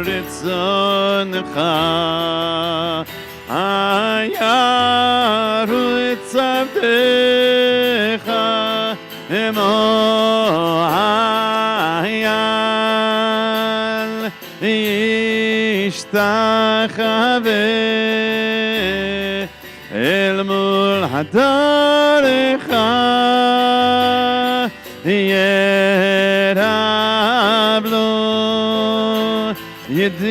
רצונך הירו את צוותיך Emanu-El ישתחווה אל מול הדרך ירב לו ידידותך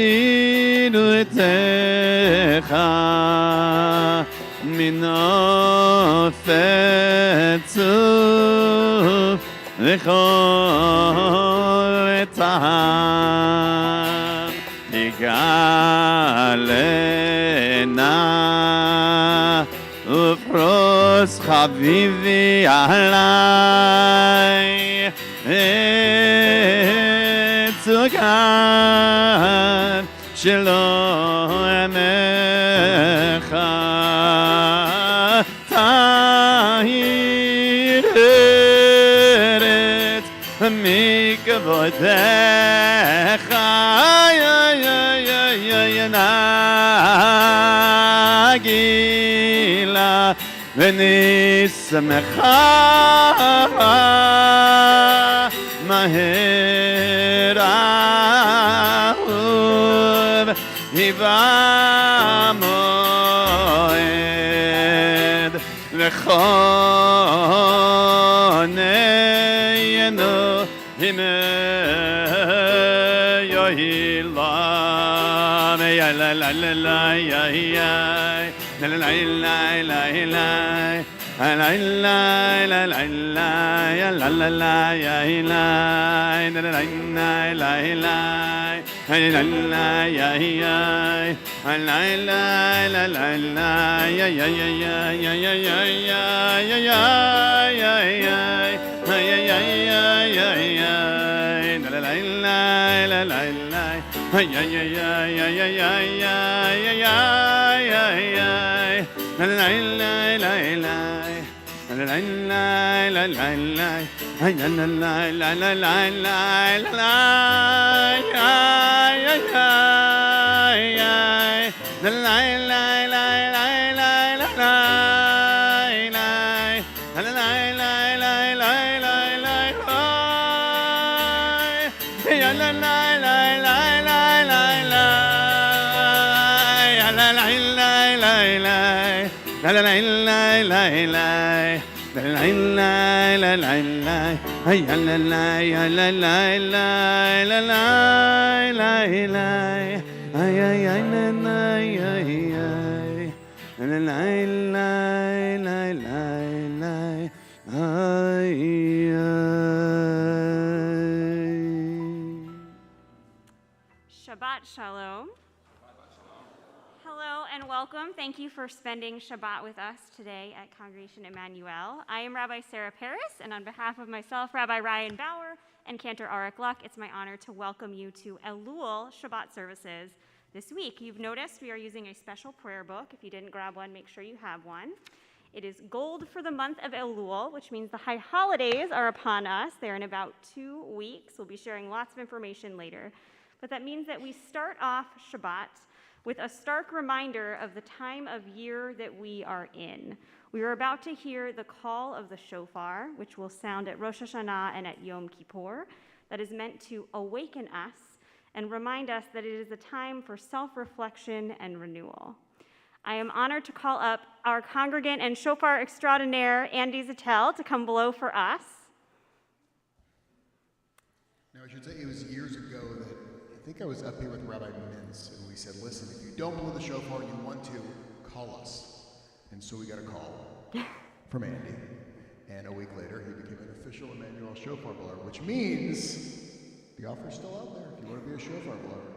מנופץ וכל טעם יגלנה ופרוס חביבי עלי את סוגר שלא עמך תאיר ארץ מכבודך נגילה ונשמחה מהר אהוב היווה מועד וכוננו הימי יוהילה יאללה לה לה לה יאי לה לה לה לה לה לה لا لا لا يا لا لا لا يا لا لا لا لا لا لا لا يا يا لا لا لا لا لا يا يا يا يا يا يا يا يا يا يا يا يا لا لا لا لا لا لا يا يا يا يا يا يا يا يا يا لا لا لا لا لا La la la la la la la la la la la la Shabbat Shalom. Hello and welcome. Thank you for spending Shabbat with us today at Congregation Emanu-El. I am Rabbi Sarah Paris, and on behalf of myself, Rabbi Ryan Bauer, and Cantor Arik Luck, it's my honor to welcome you to Elul Shabbat services this week. You've noticed we are using a special prayer book. If you didn't grab one, make sure you have one. It is gold for the month of Elul, which means the high holidays are upon us. They're in about 2 weeks. We'll be sharing lots of information later. But that means that we start off Shabbat with a stark reminder of the time of year that we are in. We are about to hear the call of the Shofar, which will sound at Rosh Hashanah and at Yom Kippur, that is meant to awaken us and remind us that it is a time for self-reflection and renewal. I am honored to call up our congregant and Shofar extraordinaire, Andy Zattel, to come blow for us. Now, I should say it was years ago that I think I was up here with Rabbi Mintz, and we said, listen, if you don't blow the shofar and you want to, call us. And so we got a call from Andy. And a week later, he became an official Emanu-El shofar blower, which means the offer's still out there if you want to be a shofar blower.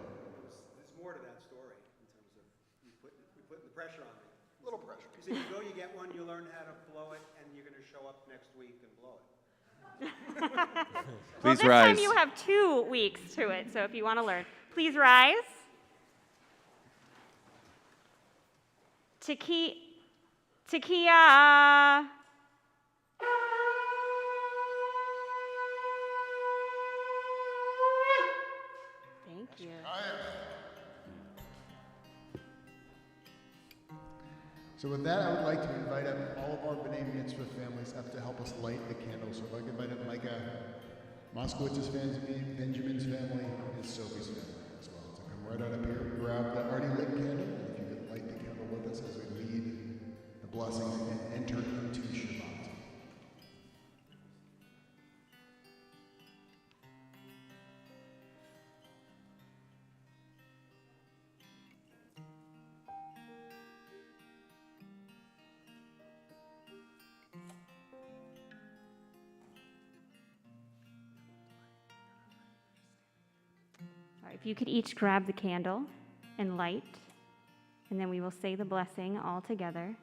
There's more to that story in terms of we put the pressure on me. A little pressure. Because if you go, you get one, you learn how to blow it, and you're going to show up next week and blow it. Well, this time you have 2 weeks to it, so if you want to learn. Please rise. Tekiah. Tekiah. you. So with that, I would like to invite up all of our B'nai Mitzvah families up to help us light the candles. So if I could invite up Micah Moskowitz's family, Benjamin's family, and Sophie's family as well. So come right on up here, grab the already lit candle, and if you could light the candle with us as we lead the blessings and enter into Shabbat. All right, if you could each grab the candle and light, and then we will say the blessing all together.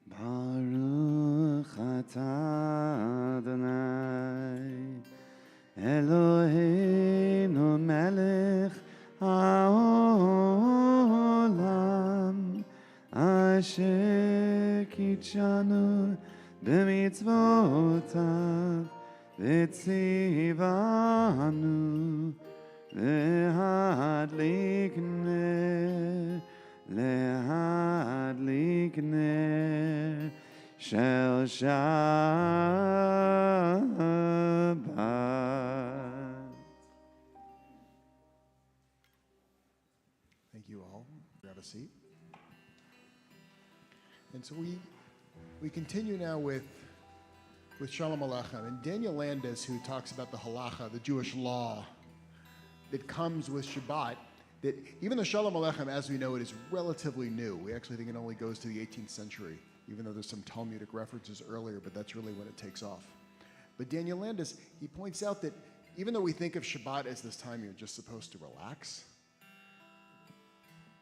Baruch atah Adonai Eloheinu melech haolam asher kitshanu b'mitzvotav v'tzivanu lehadlik ner להדליק נר של שבת. Thank you all. Grab a seat. And so we continue now with Shalom Aleichem. And Daniel Landis, who talks about the halacha, the Jewish law that comes with Shabbat, that even though Shalom Aleichem, as we know it, is relatively new. We actually think it only goes to the 18th century, even though there's some Talmudic references earlier, but that's really when it takes off. But Daniel Landis, he points out that even though we think of Shabbat as this time you're just supposed to relax,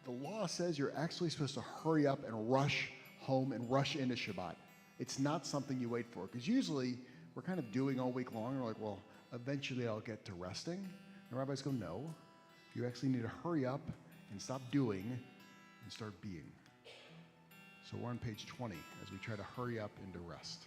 the law says you're actually supposed to hurry up and rush home and rush into Shabbat. It's not something you wait for, because usually we're kind of doing all week long, and we're like, well, eventually I'll get to resting. And rabbis go, no. You actually need to hurry up and stop doing and start being. So we're on page 20 as we try to hurry up into rest.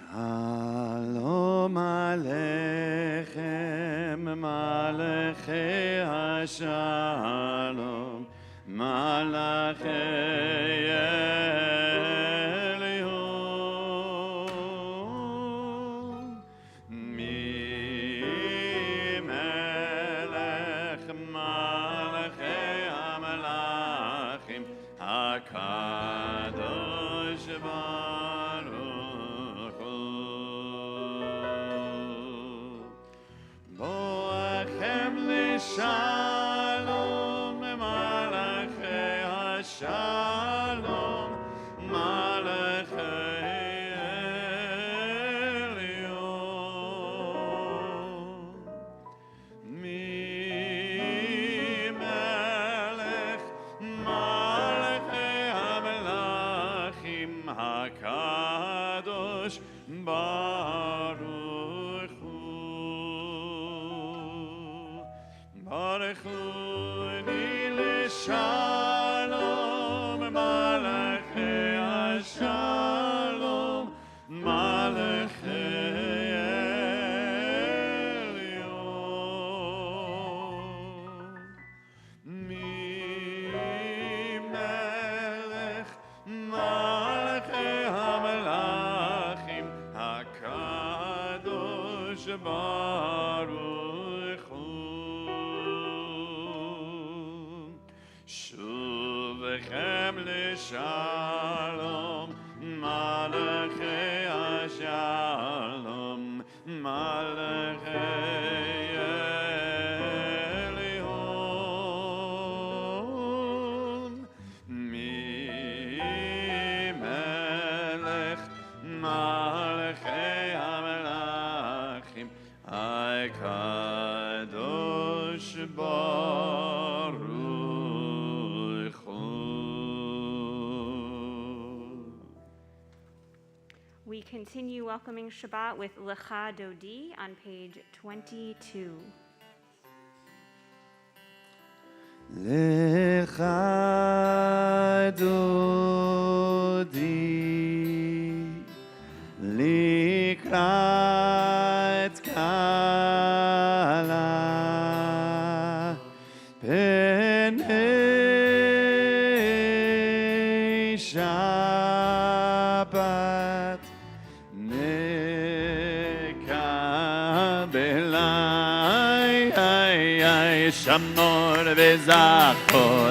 Shalom Aleichem, Malachei HaShalom, Malachei Elul, Mi-Melech Malachei HaMelachim, HaKadosh Baruch Hu. Boachem Shalom, Malachei HaShalom, Malachei Elyon. Mi-Melech Malachei HaMelachim, HaKadosh Baruch Hu. Baruch Hu Shalom, Malachei HaShalom, Malachei Elyon. Mi-Melech Malachei לשלום, מלאכי השלום, מלאכי עליון. ממלך מלאכי המלאכים, הקדוש ברוך הוא. We continue welcoming Shabbat with Lecha Dodi on page 22. לך דודי לקראת כלה פני שבת נקבלה שמור וזכור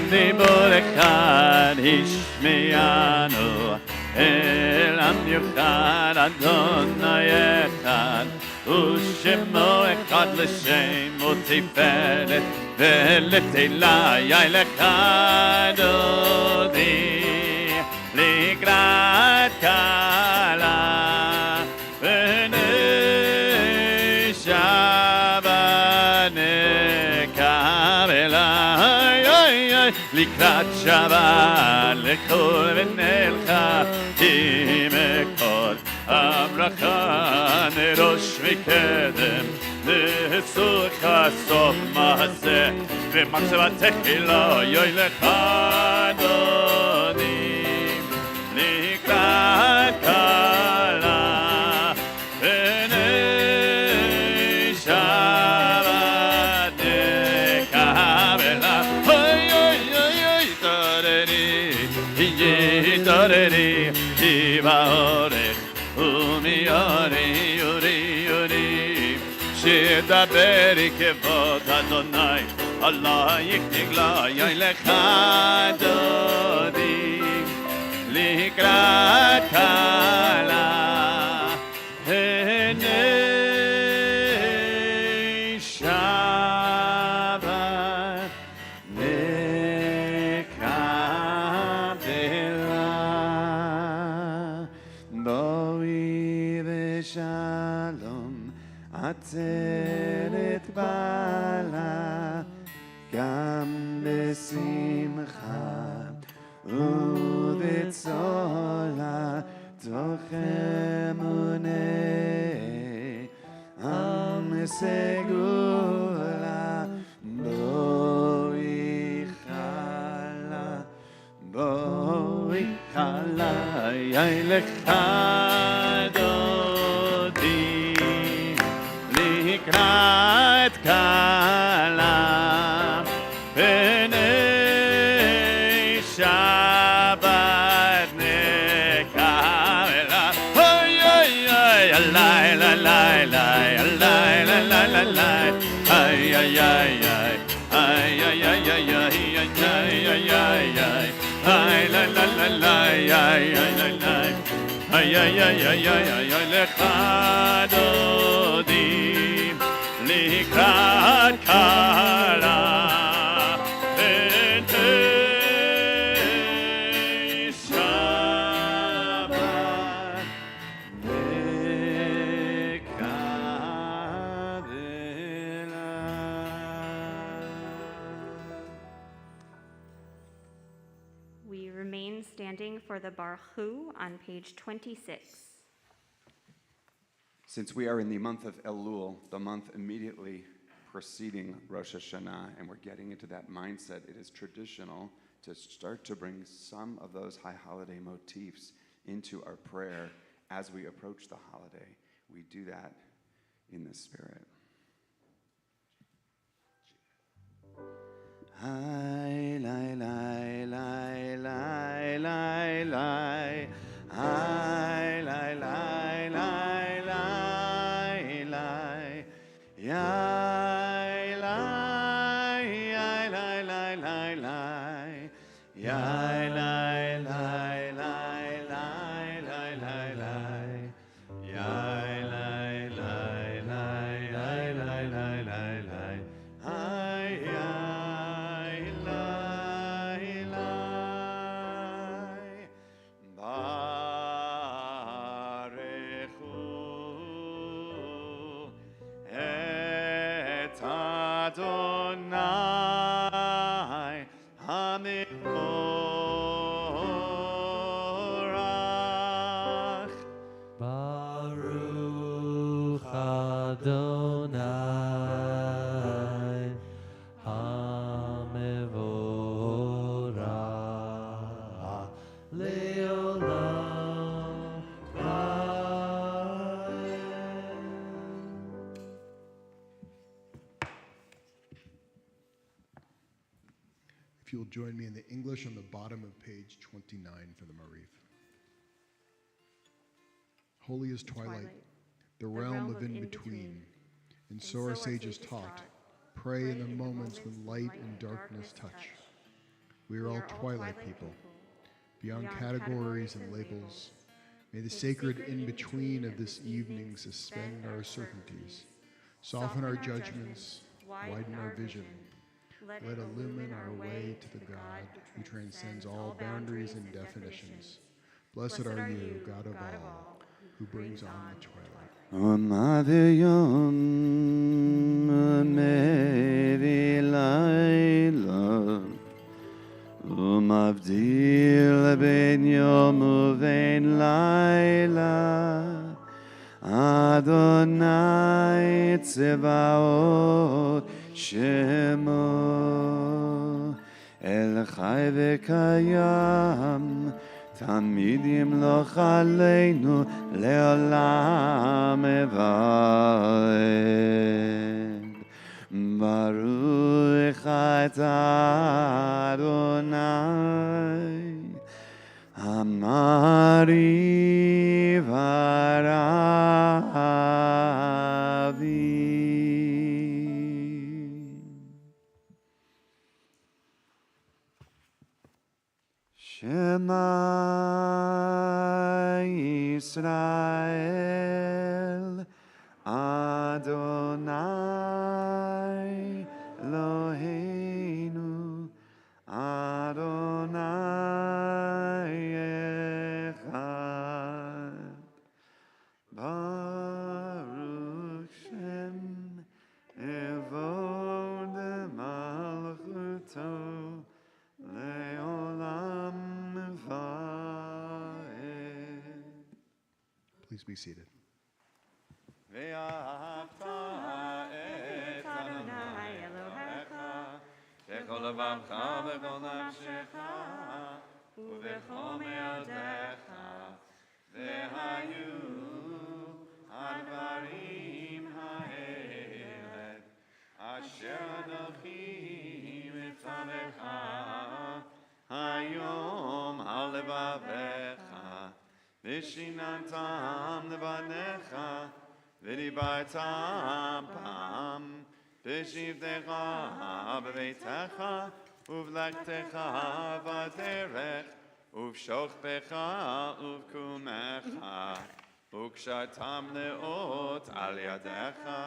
דיבור אחד השמיענו אל המיוחד אדוני אחד ושמו אחד לשם ותפארת ולתהילה. לך דודי לקראת כלה פני שבת נקבלה. לקראת שבת לכל ונלכה כי מכל הברכה נראש מקדם לצורך סוף מעשה ומחשבתך לא יוי לך דודי לקראת כלה פני שבת נקבלה. יתעוררי יברך ומיורי יורי יורי שדברי כבוד אדוני עלייך תגלה. לך דודי לקראת כלה פני שבת שלום עצרת בעלה גם בשמחה ובצולה תוך אמוני עם סגולה. בואי חלה בואי חלה לך דודי לקראת כלה פני שבת נקבלה. הלילה לילה הלילה לילה לילה איי איי איי איי איי איי איי איי איי la la la la ay ay ay ay ay ay ay ay ay לך דודי לקראת כלה פני שבת We remain standing for the Baruchu on page 26. Since we are in the month of Elul, the month immediately preceding Rosh Hashanah, and we're getting into that mindset, it is traditional to start to bring some of those high holiday motifs into our prayer as we approach the holiday. We do that in the spirit. Hi, lai, lai, lai, lai, lai, lai. Hi, lai, lai, lai, lai, lai. Yai, lai, lai, lai, lai, lai, lai. Yai, lai, lai, lai, lai, lai, lai, lai. Yai, lai, lai, lai, lai, lai, lai, lai, lai. Ai, ai, lai, lai. Barechu et Adonai HaMevorach. Baruch Adonai HaMevorach Leolam Amen. If you'll join me in the English on the bottom of page 29 for the Marif. Holy is twilight, the realm of in-between, and so our sages taught. Pray in the moments when light and darkness touch. We are all twilight people, beyond categories and labels. May the sacred in-between of this evening suspend our certainties, soften our judgments, widen our vision. Let illumine our way to the God who transcends all boundaries and definitions. Blessed are you, God of all, who brings on the twilight. Umaviyon mevi laila Umavdil ben yom uvein laila Adonai tzevaot shemo El chai v'kayam Tamid yimloch aleinu leolam eved. Baruch atah Adonai Amari v'aravi. Shema Yisrael Adonai Eloheinu Adonai Echad Baruch Shem Evod Malchuto Leolam Vaed. Please be seated. Ve'ahavta et Adonai Elohecha B'chol levacha v'chol nafshecha U'b'chol me'odecha Ve'hayu advarim ha'ele Asher Anochi mitzavecha Hayom al levavecha V'shinantam levanecha V'dibartam pam B'shivtecha b'beitecha Uv'lektecha v'derech Uv'shochpecha uv'kumecha U'kshartam leot al yadecha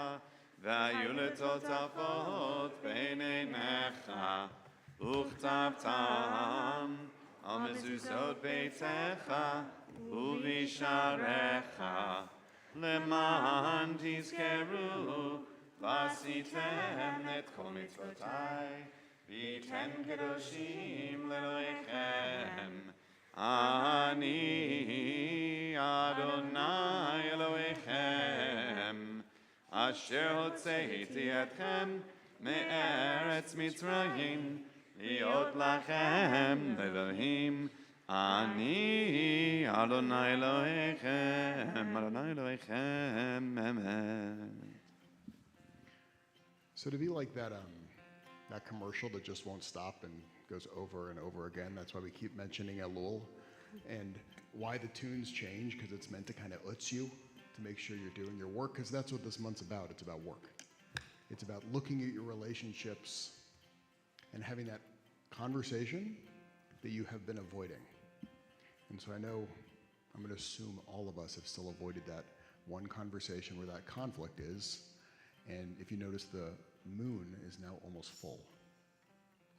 V'ayu letotafot b'neinecha U'chtavtam al mezuzot beitecha U'visharecha Leman tizkeru v'asitem et kol mitzvotai v'yitem kedoshim leloechem Ani Adonai Elohechem Asher hotzeiti etchem me'eretz Mitzrayim liot lachem Elohim Ani Adonai Elohechem, Adonai Elohechem, Amen. So to be like that commercial that just won't stop and goes over and over again, that's why we keep mentioning Elul, and why the tunes change, because it's meant to kind of utz you, to make sure you're doing your work, because that's what this month's about. It's about work. It's about looking at your relationships and having that conversation that you have been avoiding. And so I know, I'm going to assume all of us have still avoided that one conversation where that conflict is. And if you notice, the moon is now almost full,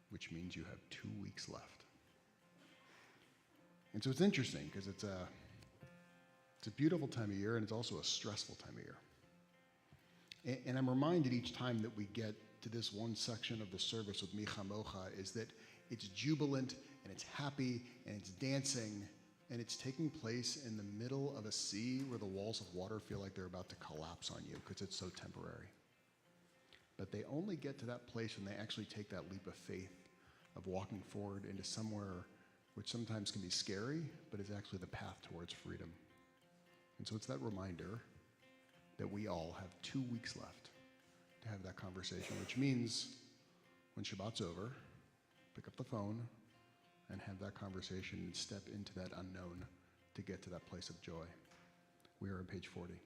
which means you have 2 weeks left. And so it's interesting because it's a beautiful time of year, and it's also a stressful time of year. And I'm reminded each time that we get to this one section of the service with Micha Mocha is that it's jubilant, and it's happy, and it's dancing, and it's taking place in the middle of a sea where the walls of water feel like they're about to collapse on you because it's so temporary. But they only get to that place when they actually take that leap of faith of walking forward into somewhere which sometimes can be scary, but is actually the path towards freedom. And so it's that reminder that we all have 2 weeks left to have that conversation, which means when Shabbat's over, pick up the phone and have that conversation and step into that unknown to get to that place of joy. We are on page 40.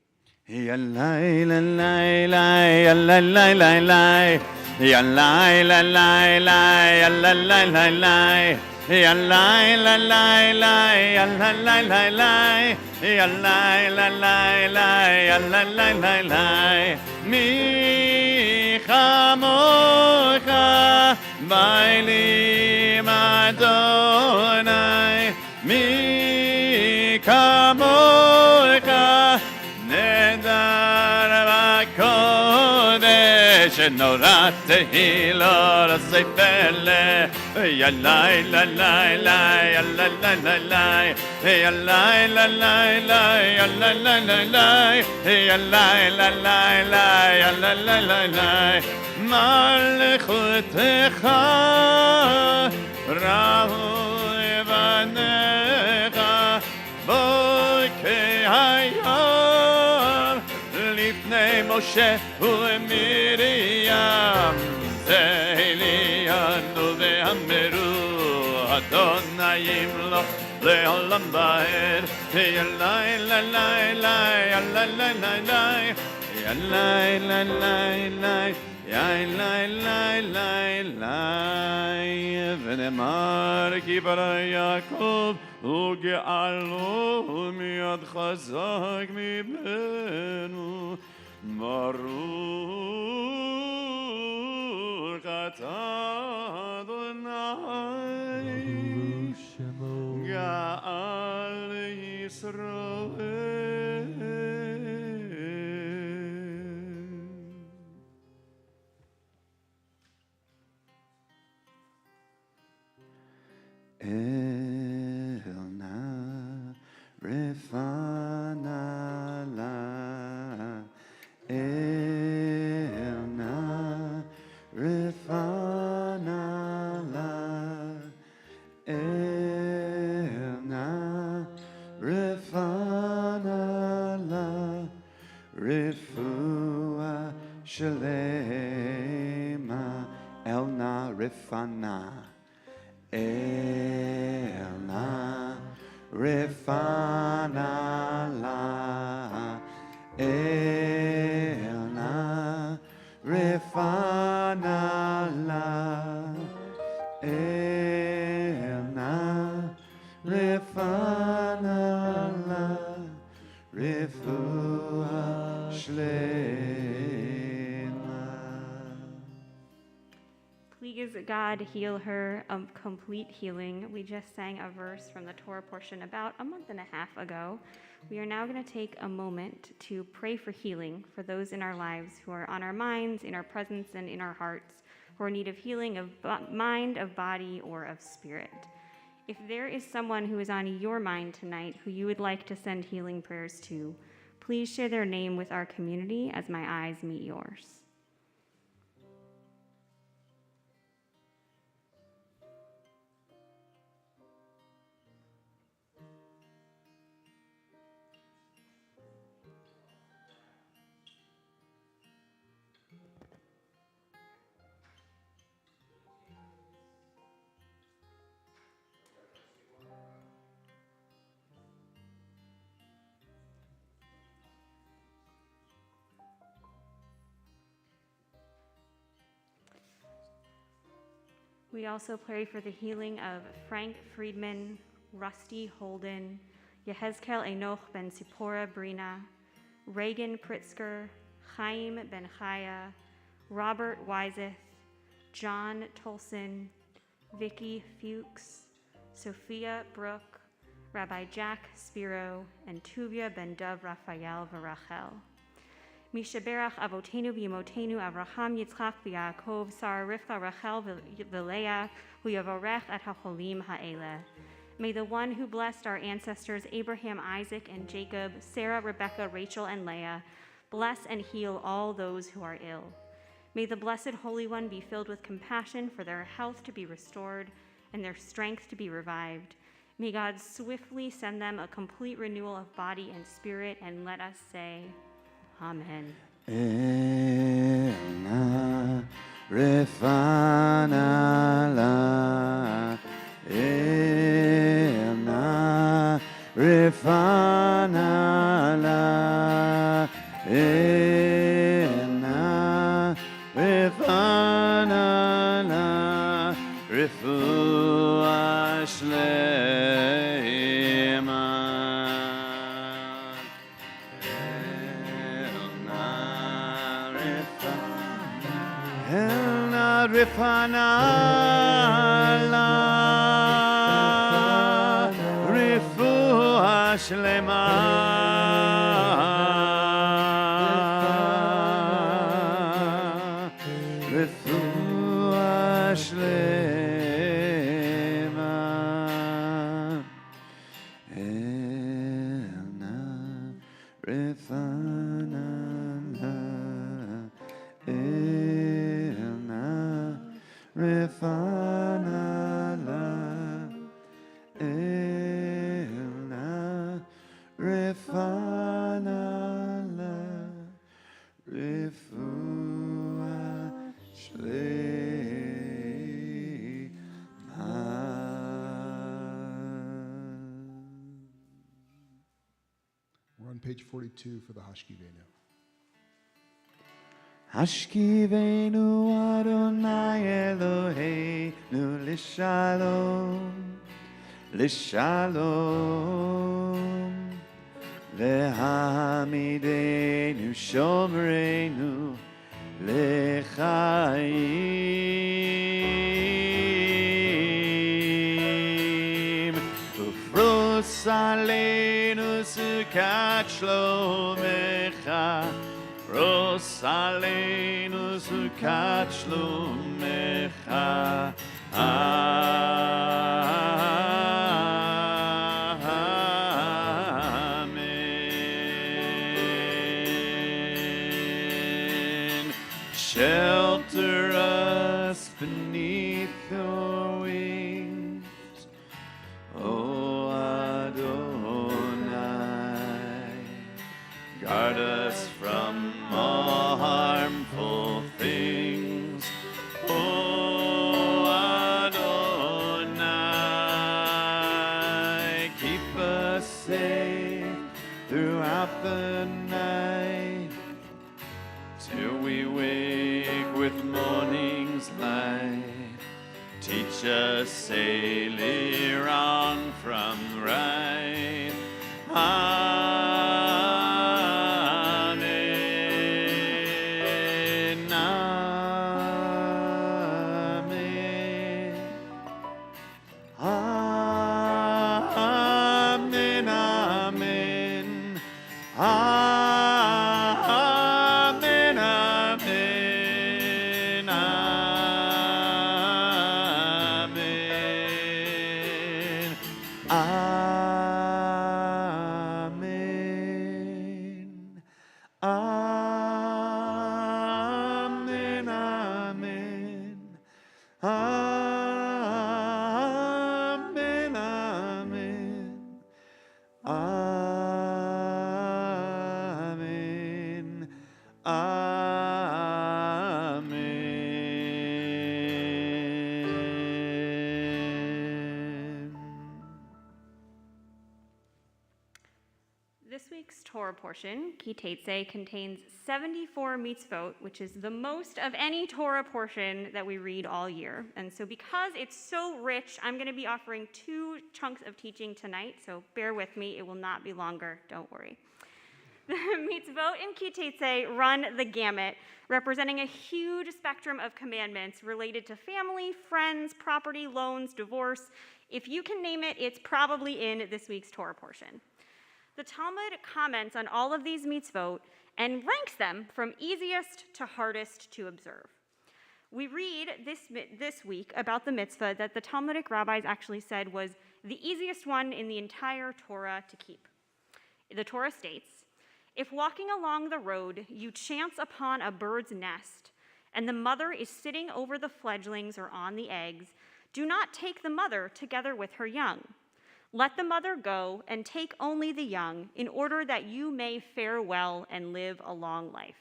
Mi chamocha bailim Adonai, mi kamocha nedar b'kodesh norat tehillah l'seifele yalai lalai lai yalai lalai yalai lalai lai yalai lalai yalai lalai lai yalai lalai malchutecha rahui banecha bokei hayom lifnei Moshe u'Miriam ze'eliyanu ve'ameru Adonai yimloch le'olam ba'ed yalai lalai lai yalai lalai lai yalai lalai lai yai lai lai lai lai v'nemar ki bara Yaakov uge'alo miyad chazak mibenu Baruch atah Adonai Ga'al Yisrael. Elna refana la Elna refana la Elna refana la Refua shalema Elna refana Elna refana la Elna refana la Elna refana la Refua shlema. Please, God, heal her, a complete healing. We just sang a verse from the Torah portion about a month and a half ago. We are now going to take a moment to pray for healing for those in our lives who are on our minds, in our presence, and in our hearts, who are in need of healing of mind, of body, or of spirit. If there is someone who is on your mind tonight who you would like to send healing prayers to, please share their name with our community as my eyes meet yours. We also pray for the healing of Frank Friedman, Rusty Holden, Yehezkel Enoch ben Sipporah Brina, Reagan Pritzker, Chaim Ben Chaya, Robert Wiseth, John Tolson, Vicky Fuchs, Sophia Brooke, Rabbi Jack Spiro, and Tuvia Ben Dov Raphael Varachel. Mishaberach Avotenu B'Yemotenu Avraham Yitzchak V'Yaakov Sarah Rivka Rachel V'Leah Huyavorech et HaCholim Ha'eleh. May the one who blessed our ancestors Abraham, Isaac, and Jacob, Sarah, Rebekah, Rachel, and Leah, bless and heal all those who are ill. May the Blessed Holy One be filled with compassion for their health to be restored and their strength to be revived. May God swiftly send them a complete renewal of body and spirit, and let us say, Amen. Elna refana la, Elna refana la, Elna refana la, refuah shlema. Elna refana la, refuah shlema. Refuah shlema. Elna refana la, Elna refana la, Elna refana la, refuah shlema. We're on page 42 for the Hashkivenu. Hashkivenu Adonai Eloheinu Lishalom, Lishalom, Lehamidenu Shomrenu Lechaim, Ufros Aleinu Sukat Shlomecha, Ros Aleinu Sukat Shlomecha. Amen. Shelter us beneath your wings, O Adonai. Guard us from all harmful things, O Adonai. Keep us safe throughout the night, till we wake with morning's light. Teach us daily wrong from right. Amen. Amen. Amen. Amen. Amen. Amen. Amen. Amen. Amen. Amen. Amen. Amen. Amen. This week's Torah portion, Ki Tetzei, contains 74 mitzvot, which is the most of any Torah portion that we read all year. And so because it's so rich, I'm going to be offering 2 chunks of teaching tonight, so bear with me. It will not be longer, don't worry. The mitzvot in Ki Tetzei run the gamut, representing a huge spectrum of commandments related to family, friends, property, loans, divorce. If you can name it, it's probably in this week's Torah portion. The Talmud comments on all of these mitzvot and ranks them from easiest to hardest to observe. We read this week about the mitzvah that the Talmudic rabbis actually said was the easiest one in the entire Torah to keep. The Torah states, "If walking along the road you chance upon a bird's nest, and the mother is sitting over the fledglings or on the eggs, do not take the mother together with her young. Let the mother go and take only the young, in order that you may fare well and live a long life."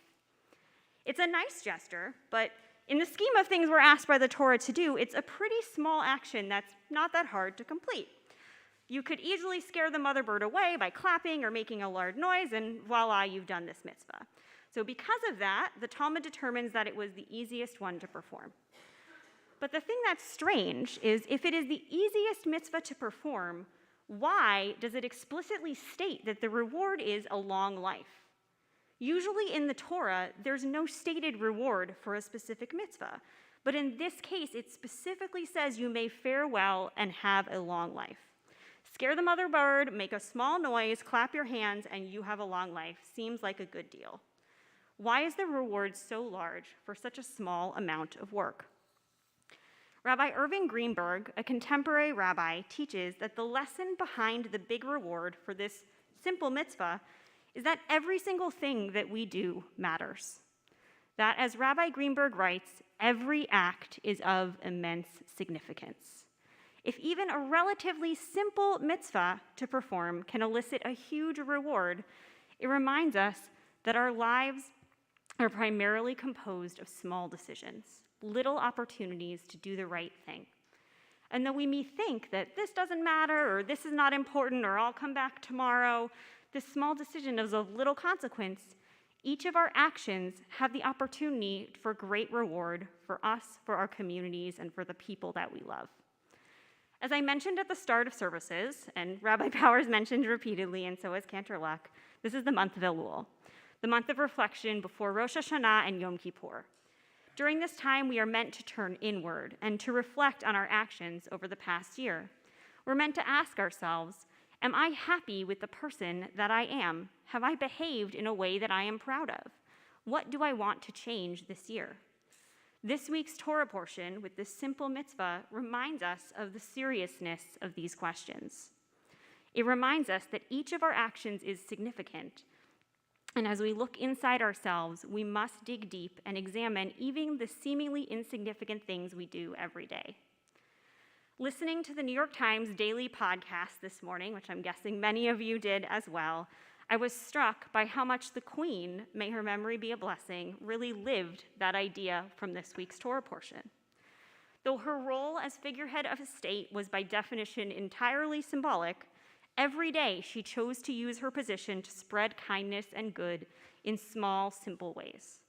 It's a nice gesture, but in the scheme of things we're asked by the Torah to do, it's a pretty small action that's not that hard to complete. You could easily scare the mother bird away by clapping or making a loud noise, and voila, you've done this mitzvah. So because of that, the Talmud determines that it was the easiest one to perform. But the thing that's strange is if it is the easiest mitzvah to perform, why does it explicitly state that the reward is a long life? Usually in the Torah, there's no stated reward for a specific mitzvah. But in this case, it specifically says you may fare well and have a long life. Scare the mother bird, make a small noise, clap your hands, and you have a long life. Seems like a good deal. Why is the reward so large for such a small amount of work? Rabbi Irving Greenberg, a contemporary rabbi, teaches that the lesson behind the big reward for this simple mitzvah is that every single thing that we do matters. That, as Rabbi Greenberg writes, every act is of immense significance. If even a relatively simple mitzvah to perform can elicit a huge reward, it reminds us that our lives are primarily composed of small decisions, little opportunities to do the right thing. And though we may think that this doesn't matter, or this is not important, or I'll come back tomorrow, this small decision is of little consequence. Each of our actions have the opportunity for great reward for us, for our communities, and for the people that we love. As I mentioned at the start of services, and Rabbi Powers mentioned repeatedly, and so has Cantor Luck, this is the month of Elul, the month of reflection before Rosh Hashanah and Yom Kippur. During this time, we are meant to turn inward and to reflect on our actions over the past year. We're meant to ask ourselves, am I happy with the person that I am? Have I behaved in a way that I am proud of? What do I want to change this year? This week's Torah portion with this simple mitzvah reminds us of the seriousness of these questions. It reminds us that each of our actions is significant. And as we look inside ourselves, we must dig deep and examine even the seemingly insignificant things we do every day. Listening to the New York Times daily podcast this morning, which I'm guessing many of you did as well, I was struck by how much the Queen, may her memory be a blessing, really lived that idea from this week's Torah portion. Though her role as figurehead of a state was by definition entirely symbolic, every day she chose to use her position to spread kindness and good in small, simple ways.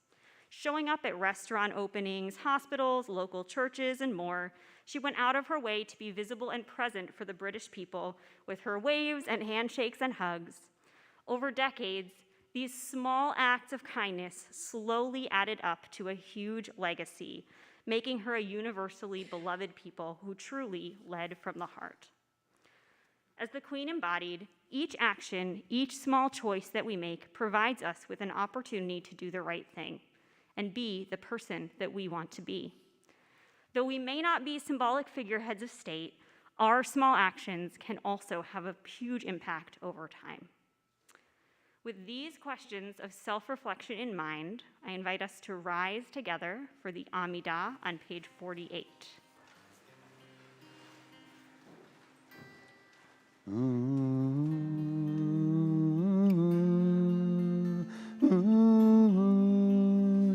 Showing up at restaurant openings, hospitals, local churches, and more, she went out of her way to be visible and present for the British people with her waves and handshakes and hugs. Over decades, these small acts of kindness slowly added up to a huge legacy, making her a universally beloved people who truly led from the heart. As the Queen embodied, each action, each small choice that we make provides us with an opportunity to do the right thing and be the person that we want to be. Though we may not be symbolic figureheads of state, our small actions can also have a huge impact over time. With these questions of self-reflection in mind, I invite us to rise together for the Amidah on page 48.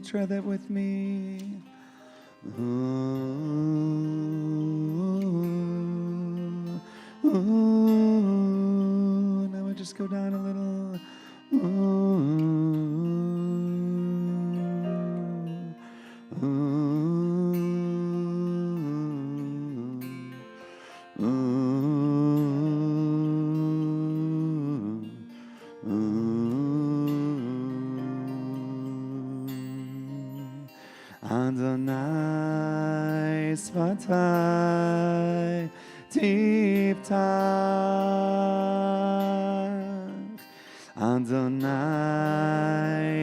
Try that with me. Now I just just go down a little. Adonai Svatai Tiftach Adonai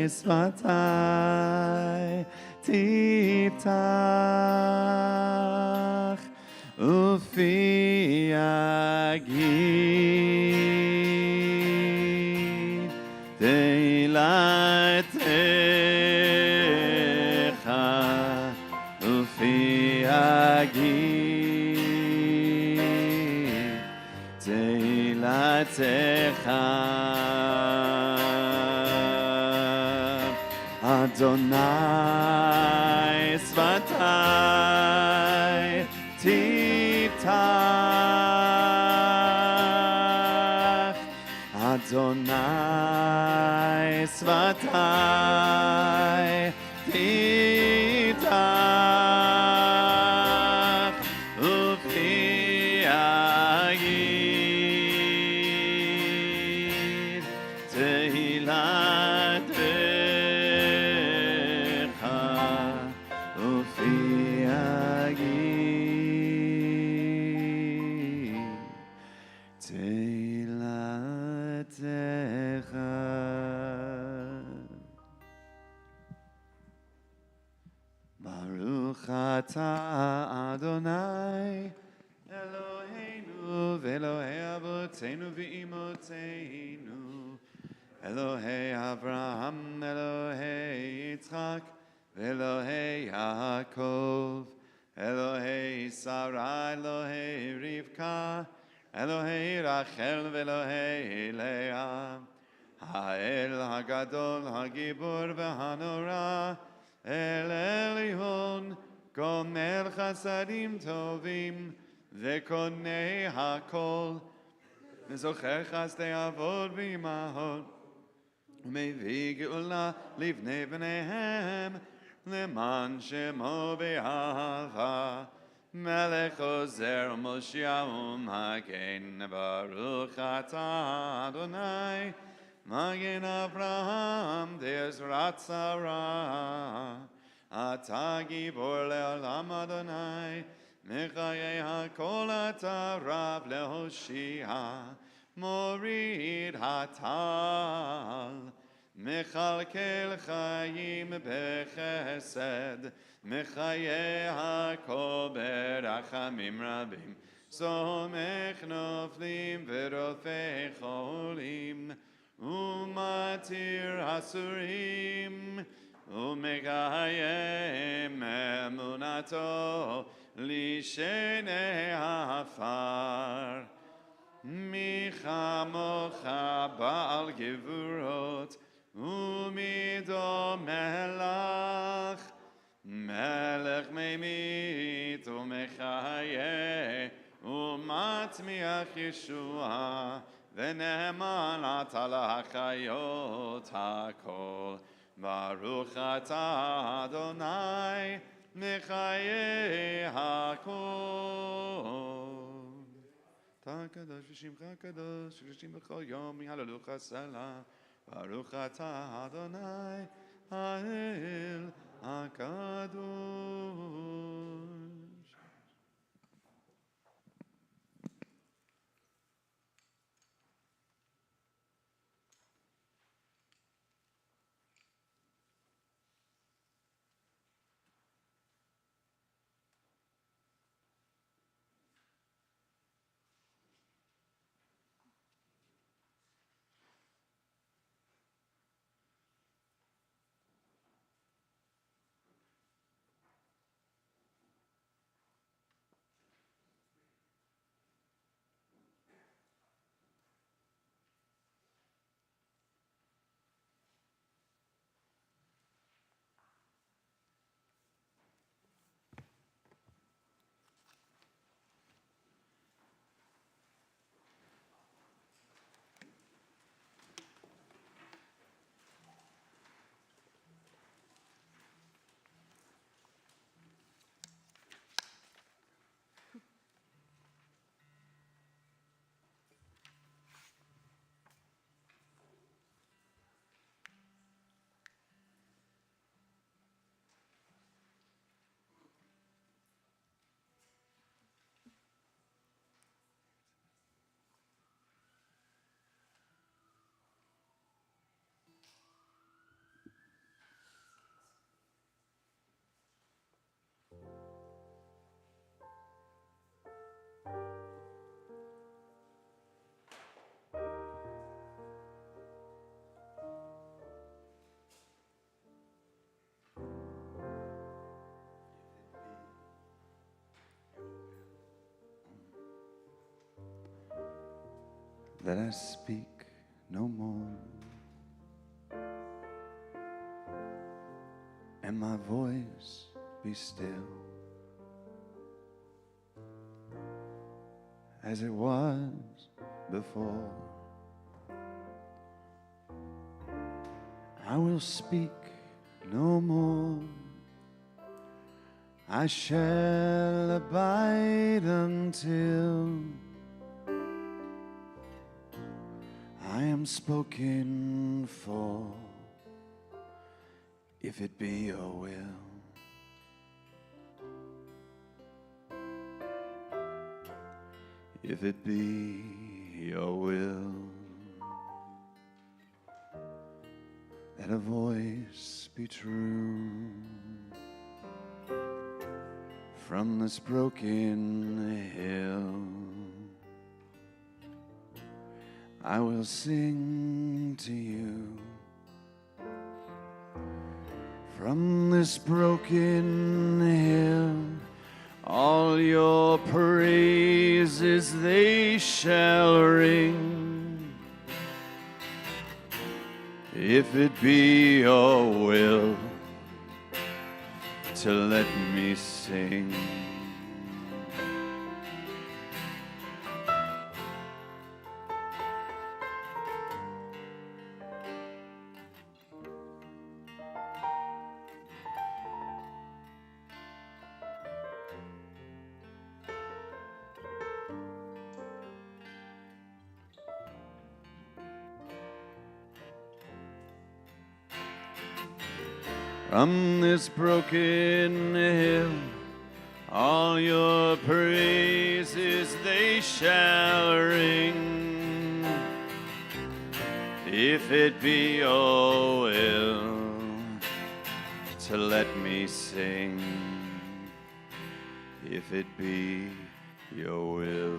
Svatai Tiftach Ufi Agid Teilatecha Ufi Agid Teilatecha Adonai Svatai Tiftach Adonai Svatai Tiftach Ufi Agid Tehilatecha Ufi Agid Teilatecha. Baruch atah Adonai Eloheinu v'Elohei avotenu v'imotenu Elohei Avraham Elohei Yitzchak v'Elohei Yaakov Elohei Sarah Elohei Rivka Elohei Rachel v'Elohei Leah Ha'el Hagadol Hagibur v'Hanora El Elyon Gomer Chasadim Tovim Vekonei Hakol Zocher Chasdei Avod V'Imahot Umevi Geula Livnei B'neihem Leman Shemo Be'ahava Melech Ozer Moshiach U'Magen Baruch Atah Adonai Magen Avraham De'ezrat Sarah Ata Gibor Le'olam Adonai Mechayei HaKol Ata Rav Lehoshia Morid Hatal Mechalkel Chaim Bechesed Mechayei HaKol Berachamim Rabim Somech Noflim V'Rofei Cholim Umatir Hasurim Umegayem Emunato Lishenei Afar Micha Mocha Baal Gevurot Umido Melach Melech Meimit Umechaye Umatmiach Yeshua V'ne'eman atala hachayot hakol Baruch atah Adonai Mechayei hakol Ta kadosh v'shimcha kadosh v'shim b'chol yom Hallelujah salah Baruch atah Adonai Ha'el HaKadosh. that I speak no more, and my voice be still, as it was before. I will speak no more. I shall abide until I am spoken for, if it be your will. If it be your will, that a voice be true from this broken hill. I will sing to you from this broken hill. All your praises they shall ring, if it be your will to let me sing. From this broken hill, all your praises they shall ring, if it be your will to let me sing, if it be your will.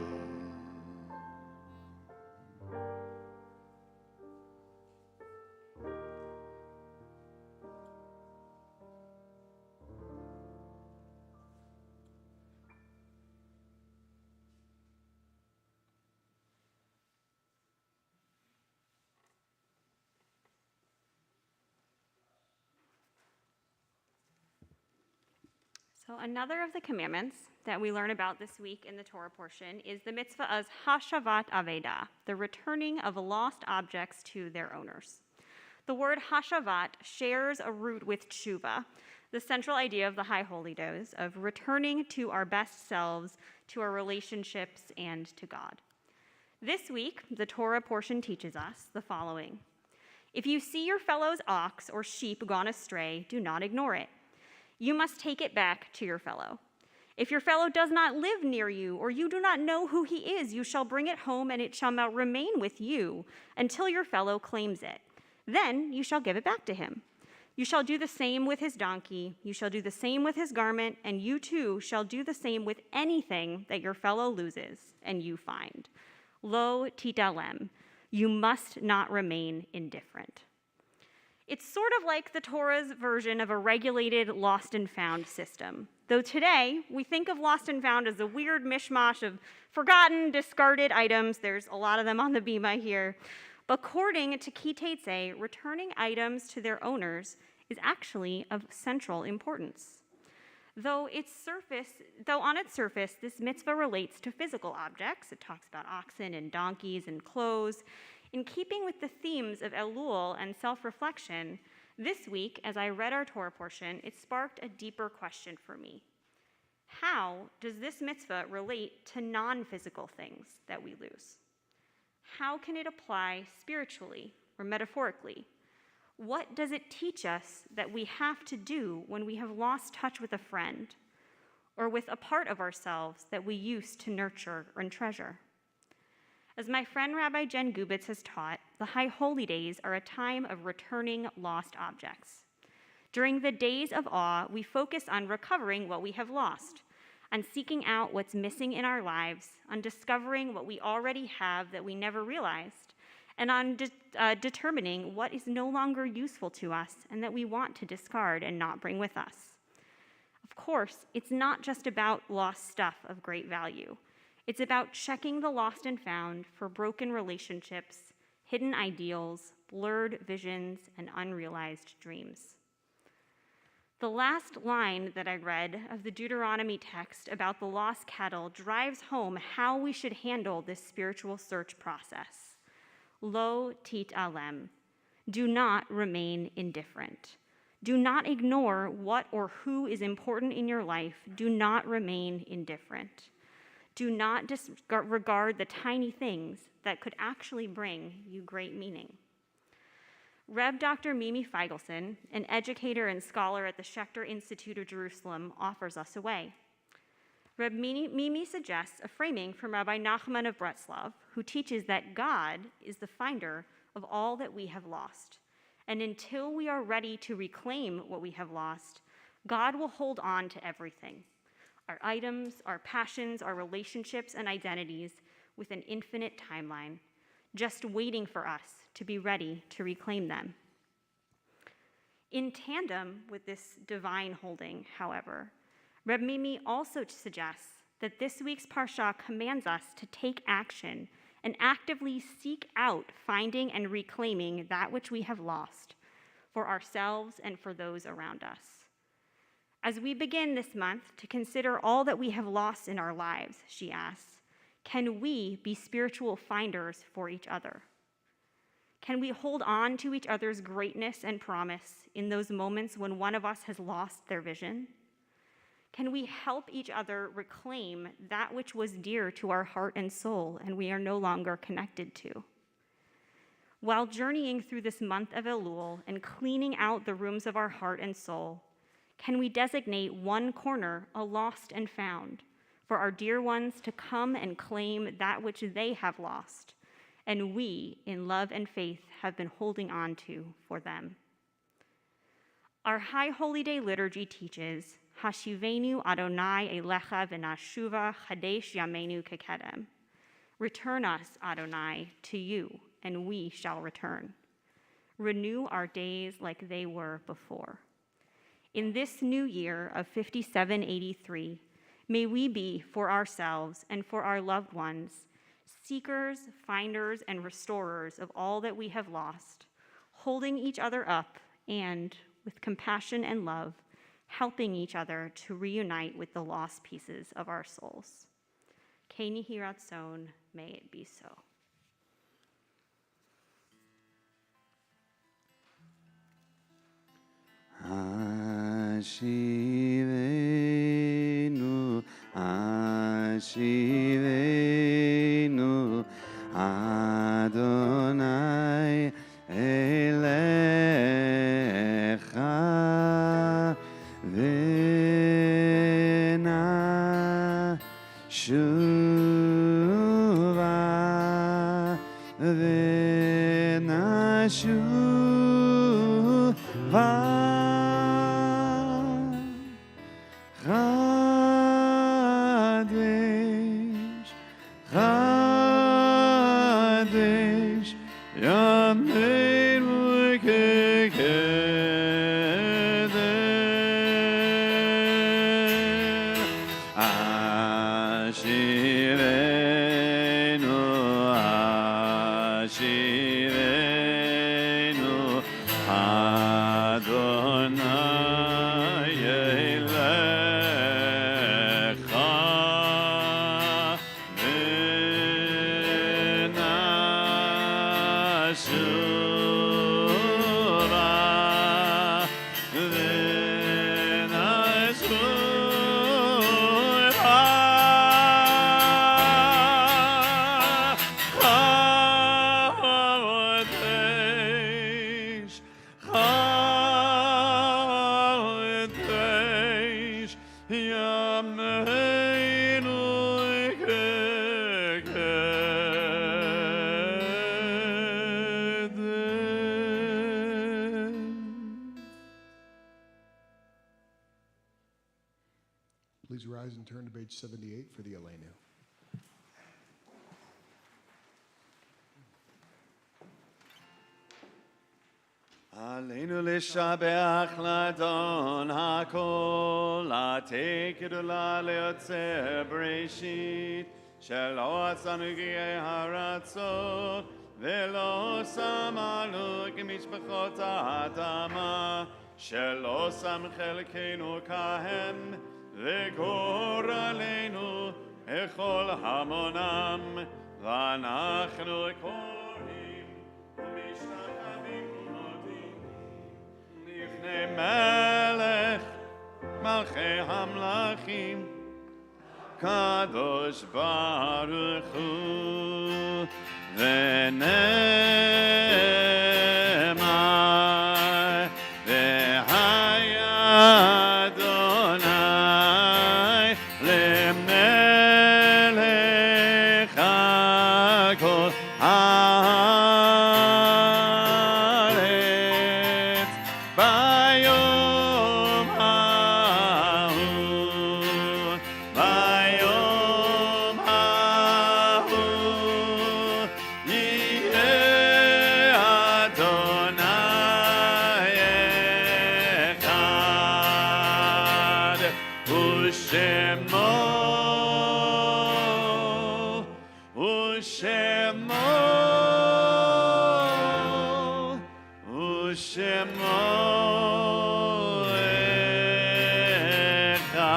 So another of the commandments that we learn about this week in the Torah portion is the mitzvah of Hashavat Avedah, the returning of lost objects to their owners. The word Hashavat shares a root with tshuva, the central idea of the High Holy Days, of returning to our best selves, to our relationships, and to God. This week, the Torah portion teaches us the following. If you see your fellow's ox or sheep gone astray, do not ignore it. You must take it back to your fellow. If your fellow does not live near you, or you do not know who he is, you shall bring it home, and it shall not remain with you until your fellow claims it. Then you shall give it back to him. You shall do the same with his donkey. You shall do the same with his garment, and you too shall do the same with anything that your fellow loses and you find. Lo titalem. You must not remain indifferent. It's sort of like the Torah's version of a regulated lost and found system. Though today, we think of lost and found as a weird mishmash of forgotten, discarded items. There's a lot of them on the bima here. But according to Kiteitzei, returning items to their owners is actually of central importance. Though on its surface, this mitzvah relates to physical objects. It talks about oxen and donkeys and clothes. In keeping with the themes of Elul and self-reflection, this week, as I read our Torah portion, it sparked a deeper question for me. How does this mitzvah relate to non-physical things that we lose? How can it apply spiritually or metaphorically? What does it teach us that we have to do when we have lost touch with a friend or with a part of ourselves that we used to nurture and treasure? As my friend Rabbi Jen Gubitz has taught, the High Holy Days are a time of returning lost objects. During the days of awe, we focus on recovering what we have lost, on seeking out what's missing in our lives, on discovering what we already have that we never realized, and on determining what is no longer useful to us and that we want to discard and not bring with us. Of course, it's not just about lost stuff of great value. It's about checking the lost and found for broken relationships, hidden ideals, blurred visions, and unrealized dreams. The last line that I read of the Deuteronomy text about the lost cattle drives home how we should handle this spiritual search process. Lo tit alem. Do not remain indifferent. Do not ignore what or who is important in your life. Do not remain indifferent. Do not disregard the tiny things that could actually bring you great meaning. Rev. Dr. Mimi Feigelson, an educator and scholar at the Schechter Institute of Jerusalem, offers us a way. Rev. Mimi suggests a framing from Rabbi Nachman of Breslov, who teaches that God is the finder of all that we have lost. And until we are ready to reclaim what we have lost, God will hold on to everything, our items, our passions, our relationships and identities, with an infinite timeline, just waiting for us to be ready to reclaim them. In tandem with this divine holding, however, Reb Mimi also suggests that this week's Parsha commands us to take action and actively seek out finding and reclaiming that which we have lost for ourselves and for those around us. As we begin this month to consider all that we have lost in our lives, she asks, can we be spiritual finders for each other? Can we hold on to each other's greatness and promise in those moments when one of us has lost their vision? Can we help each other reclaim that which was dear to our heart and soul and we are no longer connected to? While journeying through this month of Elul and cleaning out the rooms of our heart and soul, can we designate one corner, a lost and found, for our dear ones to come and claim that which they have lost, and we, in love and faith, have been holding on to for them? Our High Holy Day liturgy teaches, Hashivenu Adonai Elecha v'nashuva chadesh yameinu kekedem. Return us, Adonai, to you, and we shall return. Renew our days like they were before. In this new year of 5783, may we be, for ourselves and for our loved ones, seekers, finders, and restorers of all that we have lost, holding each other up and, with compassion and love, helping each other to reunite with the lost pieces of our souls. Ken Yehi Ratzon, may it be so. Ashivenu, Ashivenu, Adonai Elecha v'nashuva v'nashuva. Please rise and turn to page 78 for the Elenu. Aleinu l'shabeach l'adon hakol, l'atei kedula le'yotzer bereshit, שלא עשנו גאי הרצון, ולא שמנו כמשפחות האדמה, שלא שם חלקנו כהם, וגורלנו אכול המונם, ואנחנו קוראים ומשתחווים ומודים לפני מלך מלכי המלכים, קדוש ברוך הוא, ונאמר והיה אדוני למלך על כל הארץ ביום ההוא, ביום ההוא יהיה אדוני אחד, ושמו אחד.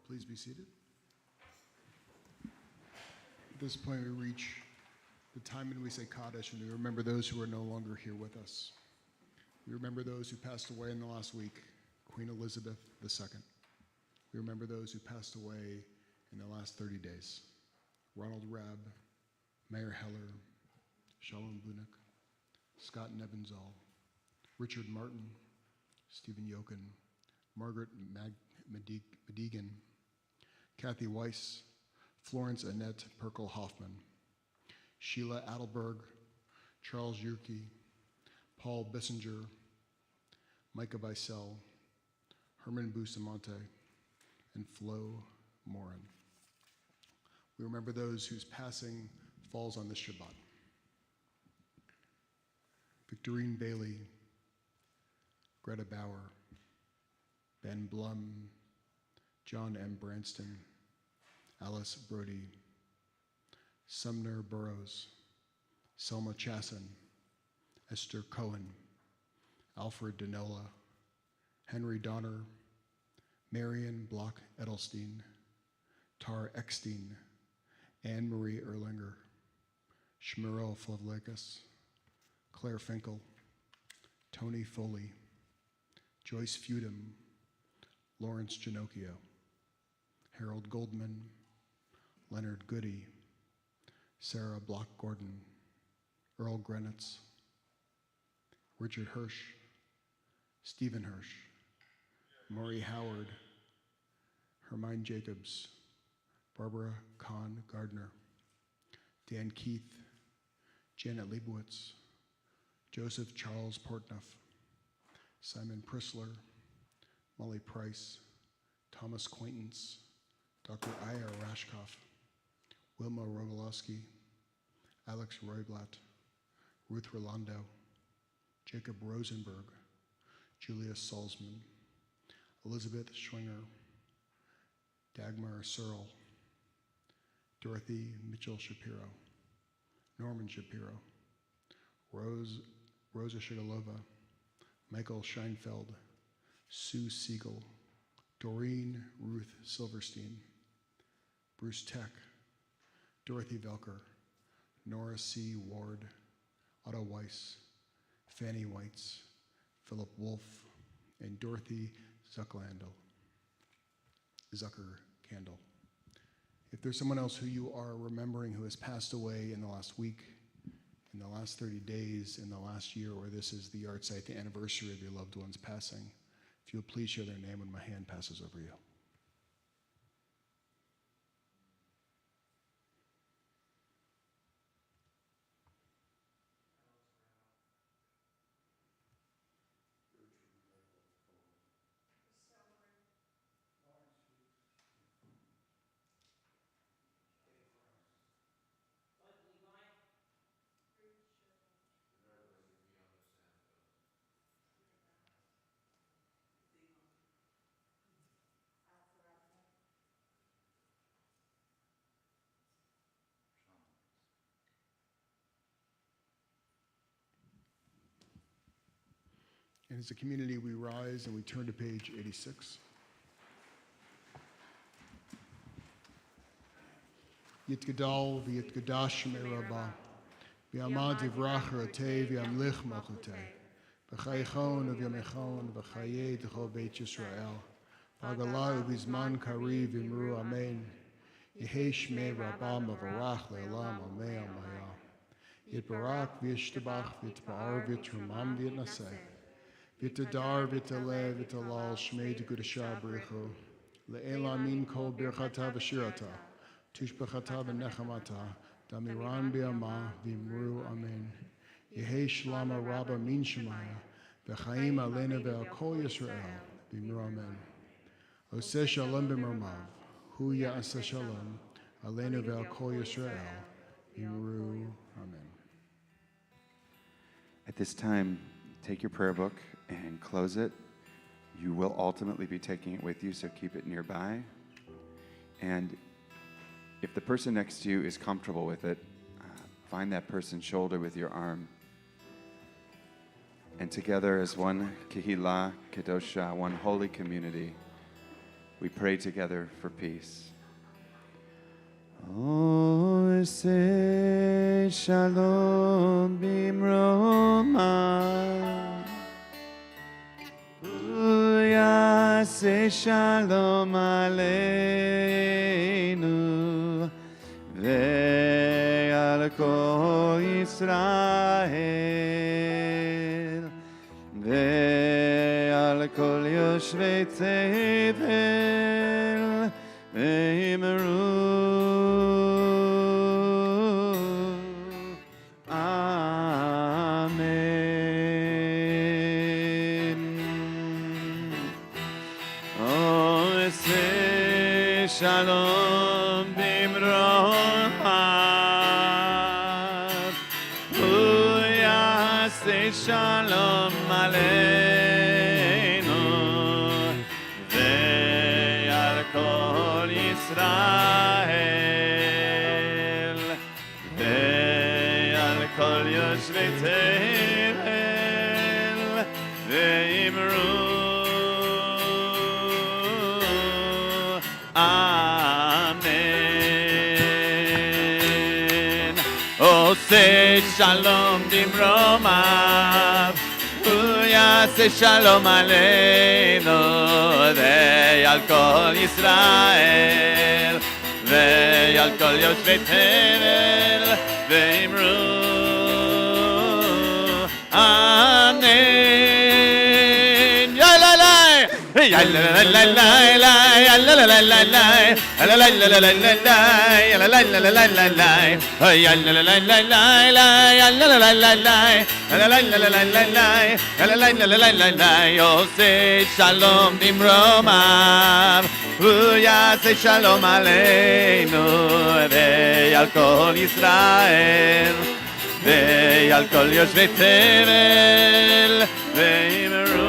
Please be seated. At this point, we reach the time when we say Kaddish, and we remember those who are no longer here with us. We remember those who passed away in the last week, Queen Elizabeth II. We remember those who passed away in the last 30 days. Ronald Rabb, Mayor Heller, Shalom Bunik, Scott Nebenzahl, Richard Martin, Stephen Yokin, Margaret Madigan, Kathy Weiss, Florence Annette Perkel-Hoffman, Sheila Adelberg, Charles Yurke, Paul Bissinger, Micah Weissel, Herman Bustamante, and Flo Morin. We remember those whose passing falls on this Shabbat. Victorine Bailey, Greta Bauer, Ben Blum, John M. Branston, Alice Brody, Sumner Burrows, Selma Chasson, Esther Cohen, Alfred Danola, Henry Donner, Marion Block Edelstein, Tar Eckstein, Anne Marie Erlinger, Shmirel Flavlekas, Claire Finkel, Tony Foley, Joyce Feudham, Lawrence Ginocchio, Harold Goldman, Leonard Goody, Sarah Block Gordon, Earl Grenitz, Richard Hirsch, Stephen Hirsch, Maury Howard, Hermine Jacobs, Barbara Kahn Gardner, Dan Keith, Janet Leibowitz, Joseph Charles Portnoff, Simon Prissler, Molly Price, Thomas Quaintance, Dr. Ira Rashkoff, Wilma Rogalowski, Alex Royblatt, Ruth Rolando, Jacob Rosenberg, Julia Salzman, Elizabeth Schwinger, Dagmar Searle, Dorothy Mitchell Shapiro, Norman Shapiro, Rosa Shigalova, Michael Scheinfeld, Sue Siegel, Doreen Ruth Silverstein, Bruce Tech, Dorothy Velker, Nora C. Ward, Otto Weiss, Fanny Weitz, Philip Wolfe, and Dorothy Zuckerkandel. If there's someone else who you are remembering who has passed away in the last week, in the last 30 days, in the last year, or this is the yard site, the anniversary of your loved one's passing, if you would please share their name when my hand passes over you. And as a community, we rise and we turn to page 86. Yitgadal v'yitgadash me'rabah, v'yamad yivrach rateh v'yamlich malchuteh, v'chayechon v'yamechon v'chayeh d'chol beit Yisrael, v'agalah v'zman kariv v'imru amen, yehei shmei rabbah mavarach le'olam ameh amayah, yitbarak v'yishtabach v'yitpa'ar v'yitramam v'yitnaseh, v'yitadar v'yitaleh v'yitalal shmei d'gudashah b'richo, le'elam min kol birchata v'shirata, Tushbachata v'nechamata, damiran bi'ama v'imru amen. Yehei shlama rabba min shemaya, v'chaim alena ve'al kol Yisrael, v'imru amen. Oseh shalom b'mromav, hu ya'aseh shalom, alena ve'al kol Yisrael, v'imru amen. At this time, take your prayer book and close it. You will ultimately be taking it with you, so keep it nearby. And if the person next to you is comfortable with it, find that person's shoulder with your arm. And together as one Kehillah Kedosha, one holy community, we pray together for peace. Oseh shalom bimromav, Yaseh shalom aleinu, ve'al kol Yisrael, ve'al kol yoshvei tevel, ve'imru. Shalom bimromav, hu yaseh shalom aleinu, ve'al kol Yisrael, ve'al kol yoshvei tevel, ve'imru. Oseh shalom bimromav, hu yaseh shalom aleinu, ve'al kol Yisrael, ve'al kol yoshvei tevel, ve'imru amen. Ya la la la la la, ya la la la la la, ya la la la la la la, ya la la la la la la, ya la la la la la, ya la la la la la, ya la la la la la la, ya la la la la la la. Oseh shalom bimromav, hu yaseh shalom aleinu, ve'al kol Yisrael, ve'al kol yoshvei tevel, ve'imru.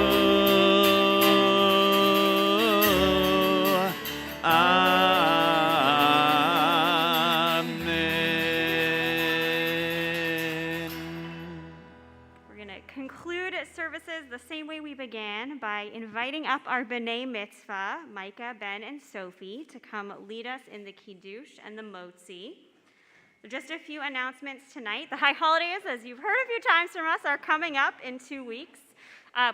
The same way we began, by inviting up our B'nai Mitzvah, Micah, Ben, and Sophie, to come lead us in the Kiddush and the Motzi. So just a few announcements tonight. The high holidays, as you've heard a few times from us, are coming up in 2 weeks.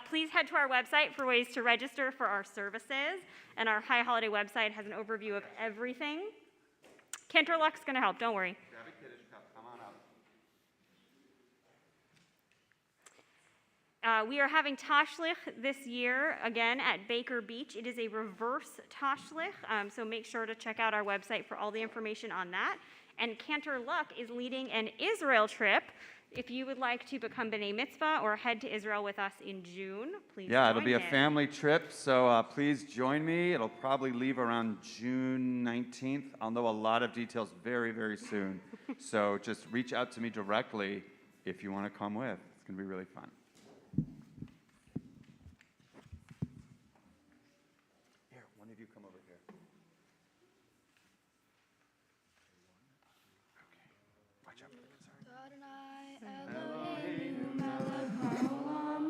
Please head to our website for ways to register for our services, and our high holiday website has an overview of everything. Cantor Luck's going to help, don't worry. Grab a Kiddush cup, come on up. We are having Tashlich this year, again, at Baker Beach. It is a reverse Tashlich, so make sure to check out our website for all the information on that. And Cantor Luck is leading an Israel trip. If you would like to become B'nai Mitzvah or head to Israel with us in June, please Yeah, join it'll be a him. family trip, so please join me. It'll probably leave around June 19th. I'll know a lot of details very, very soon. So just reach out to me directly if you want to come with. It's going to be really fun. Here, one of you come over here. Okay, watch out for the guitar. Adonai Eloheinu melech haolam,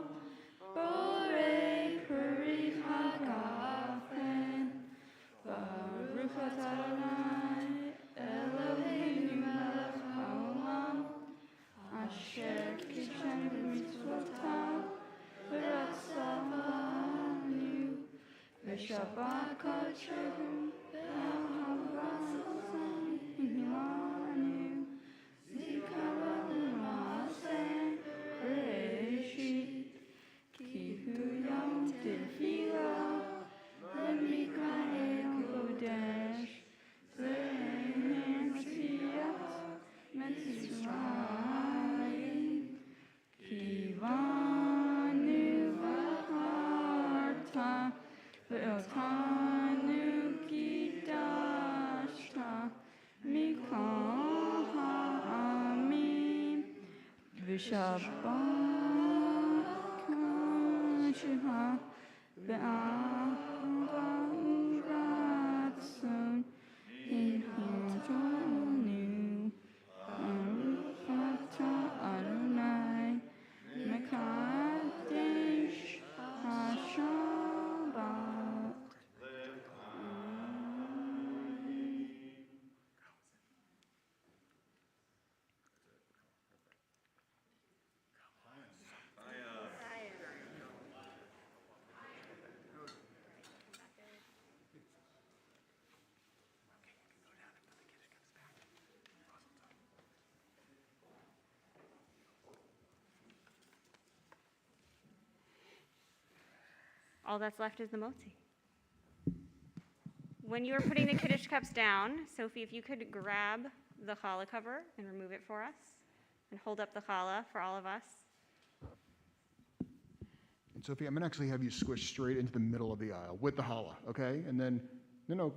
All that's left is the motzi. When you are putting the Kiddush cups down, Sophie, if you could grab the challah cover and remove it for us, and hold up the challah for all of us. And Sophie, I'm going to actually have you squish straight into the middle of the aisle with the challah, okay? And then,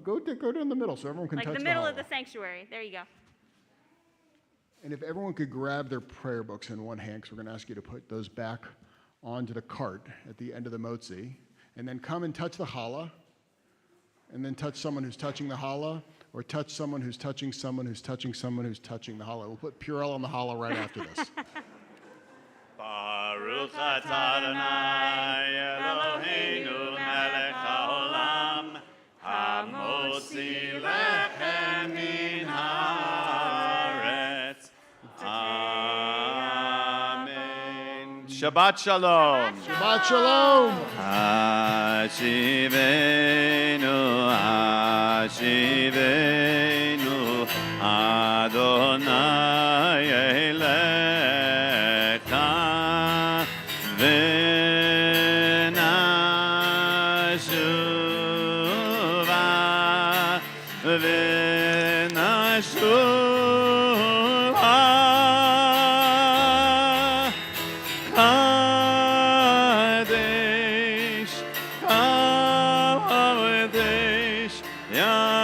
go down the middle so everyone can touch the Like the middle of challah. the sanctuary. There you go. And if everyone could grab their prayer books in one hand, because we're going to ask you to put those back onto the cart at the end of the motzi, and then come and touch the challah, and then touch someone who's touching the challah, or touch someone who's touching someone who's touching someone who's touching the challah. We'll put Purell on the challah right after this. Baruch atah Adonai Eloheinu melech haolam hamotzi lechem min haaretz. Amen. Shabbat shalom. Shabbat shalom. Ashivenu Adonai elecha v'nashuva Kadesh, Kadesh, Ya